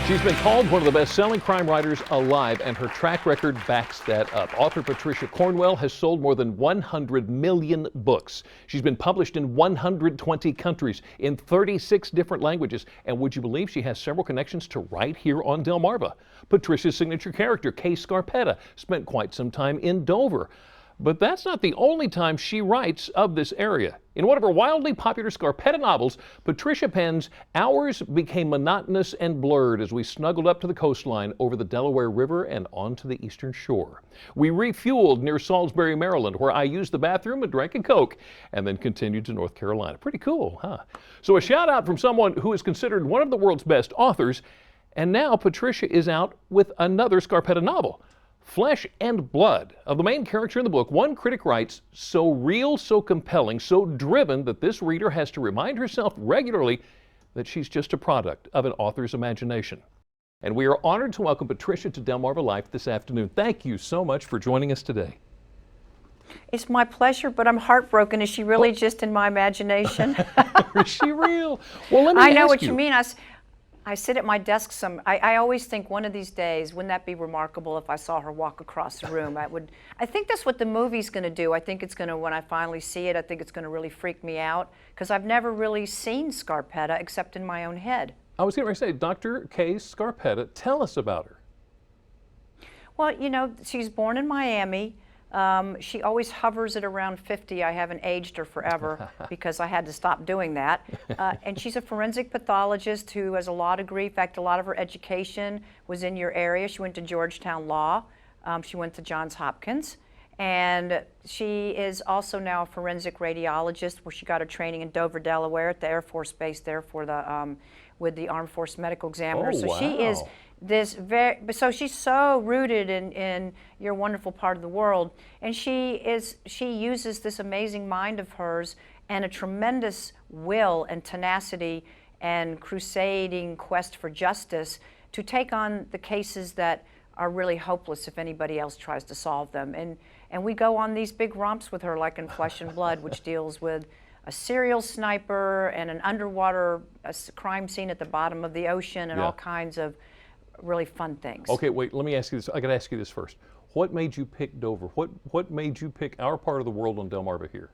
She's been called one of the best-selling crime writers alive, and her track record backs that up. Author Patricia Cornwell has sold more than 100 million books. She's been published in 120 countries in 36 different languages. And would you believe she has several connections to right here on Delmarva? Patricia's signature character, Kay Scarpetta, spent quite some time in Dover. But that's not the only time she writes of this area. In one of her wildly popular Scarpetta novels, Patricia pens, "Hours became monotonous and blurred as we snuggled up to the coastline over the Delaware River and onto the eastern shore. We refueled near Salisbury, Maryland, where I used the bathroom and drank a Coke, and then continued to North Carolina." Pretty cool, huh? So a shout out from someone who is considered one of the world's best authors, and now Patricia is out with another Scarpetta novel. Flesh and Blood. Of the main character in the book, one critic writes, "So real, so compelling, so driven that this reader has to remind herself regularly that she's just a product of an author's imagination." And we are honored to welcome Patricia to Delmarva Life this afternoon. Thank you so much for joining us today. It's my pleasure, but I'm heartbroken. Is she really just in my imagination? Is she real? Well, let me I know ask what you mean. I sit at my desk I always think one of these days, wouldn't that be remarkable if I saw her walk across the room? I think that's what the movie's going to do. I think it's going to, when I finally see it, I think it's going to really freak me out because I've never really seen Scarpetta except in my own head. I was going to say, Dr. Kay Scarpetta, tell us about her. Well, you know, she's born in Miami. She always hovers at around 50. I haven't aged her forever because I had to stop doing that. And she's a forensic pathologist who has a law degree. In fact, a lot of her education was in your area. She went to Georgetown Law. She went to Johns Hopkins. And she is also now a forensic radiologist where she got her training in Dover, Delaware at the Air Force Base there for the, with the Armed Force Medical Examiner. Oh, so wow. she is so she's so rooted in your wonderful part of the world, and she uses this amazing mind of hers and a tremendous will and tenacity and crusading quest for justice to take on the cases that are really hopeless if anybody else tries to solve them. And we go on these big romps with her, like in Flesh and Blood, which deals with a serial sniper and an underwater crime scene at the bottom of the ocean and all kinds of really fun things. Okay, wait, let me ask you this. I got to ask you this first. What made you pick Dover? What made you pick our part of the world on Delmarva here?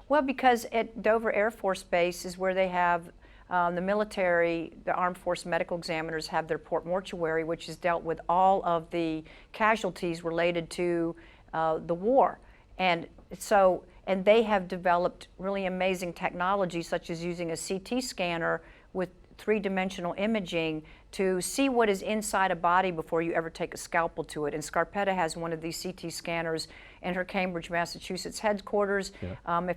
Well, because at Dover Air Force Base is where they have the military, the Armed Force Medical Examiners have their port mortuary, which has dealt with all of the casualties related to the war. And they have developed really amazing technology, such as using a CT scanner with three-dimensional imaging to see what is inside a body before you ever take a scalpel to it. And Scarpetta has one of these CT scanners in her Cambridge, Massachusetts headquarters. Yeah.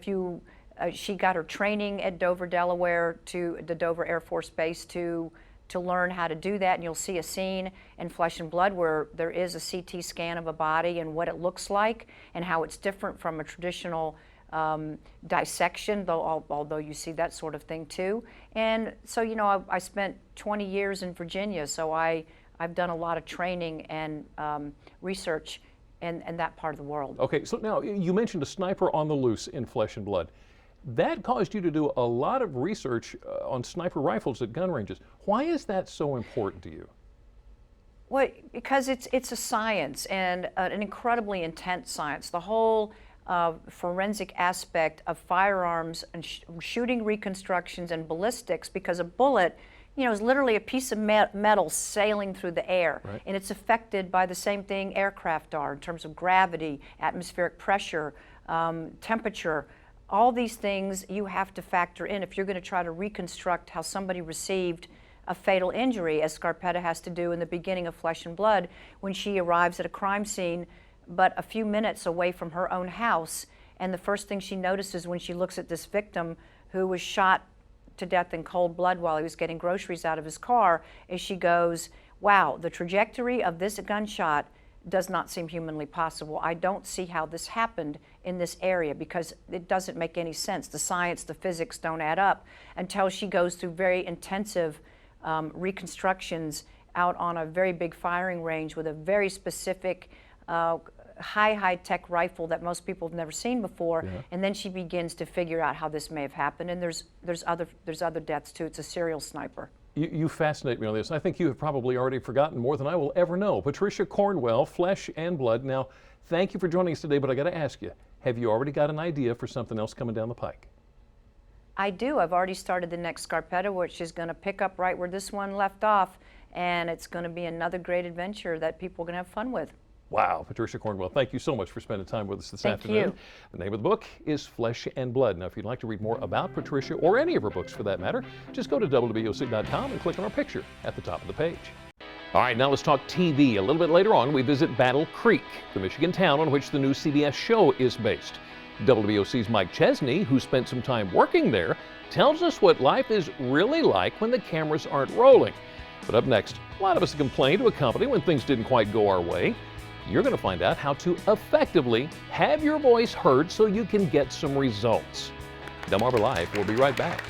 She got her training at Dover, Delaware, to the Dover Air Force Base to learn how to do that. And you'll see a scene in Flesh and Blood where there is a CT scan of a body and what it looks like and how it's different from a traditional dissection, although you see that sort of thing too. And so, you know, I spent 20 years in Virginia, so I've done a lot of training and research in that part of the world. Okay, so now you mentioned a sniper on the loose in Flesh and Blood. That caused you to do a lot of research on sniper rifles at gun ranges. Why is that so important to you? Well, because it's a science and an incredibly intense science. The whole forensic aspect of firearms and shooting reconstructions and ballistics, because a bullet, you know, is literally a piece of metal sailing through the air. Right. And it's affected by the same thing aircraft are in terms of gravity, atmospheric pressure, temperature. All these things you have to factor in if you're going to try to reconstruct how somebody received a fatal injury, as Scarpetta has to do in the beginning of Flesh and Blood when she arrives at a crime scene but a few minutes away from her own house. And the first thing she notices when she looks at this victim who was shot to death in cold blood while he was getting groceries out of his car is she goes, wow, the trajectory of this gunshot does not seem humanly possible. I don't see how this happened in this area because it doesn't make any sense. The science, the physics don't add up until she goes through very intensive reconstructions out on a very big firing range with a very specific high-tech rifle that most people have never seen before, and then she begins to figure out how this may have happened. And there's other deaths too. It's a serial sniper. You fascinate me on this. I think you have probably already forgotten more than I will ever know. Patricia Cornwell, Flesh and Blood. Now, thank you for joining us today, but I got to ask you, have you already got an idea for something else coming down the pike? I do. I've already started the next Scarpetta, which is going to pick up right where this one left off, and it's going to be another great adventure that people are going to have fun with. Wow, Patricia Cornwell, thank you so much for spending time with us this Thank afternoon. you. The name of the book is Flesh and Blood. Now, if you'd like to read more about Patricia or any of her books for that matter, just go to WBOC.com and click on our picture at the top of the page. All right, now let's talk TV. A little bit later on, we visit Battle Creek, the Michigan town on which the new CBS show is based. WBOC's Mike Chesney, who spent some time working there, tells us what life is really like when the cameras aren't rolling. But up next, a lot of us complain to a company when things didn't quite go our way. You're going to find out how to effectively have your voice heard so you can get some results. Delmarva Live will be right back.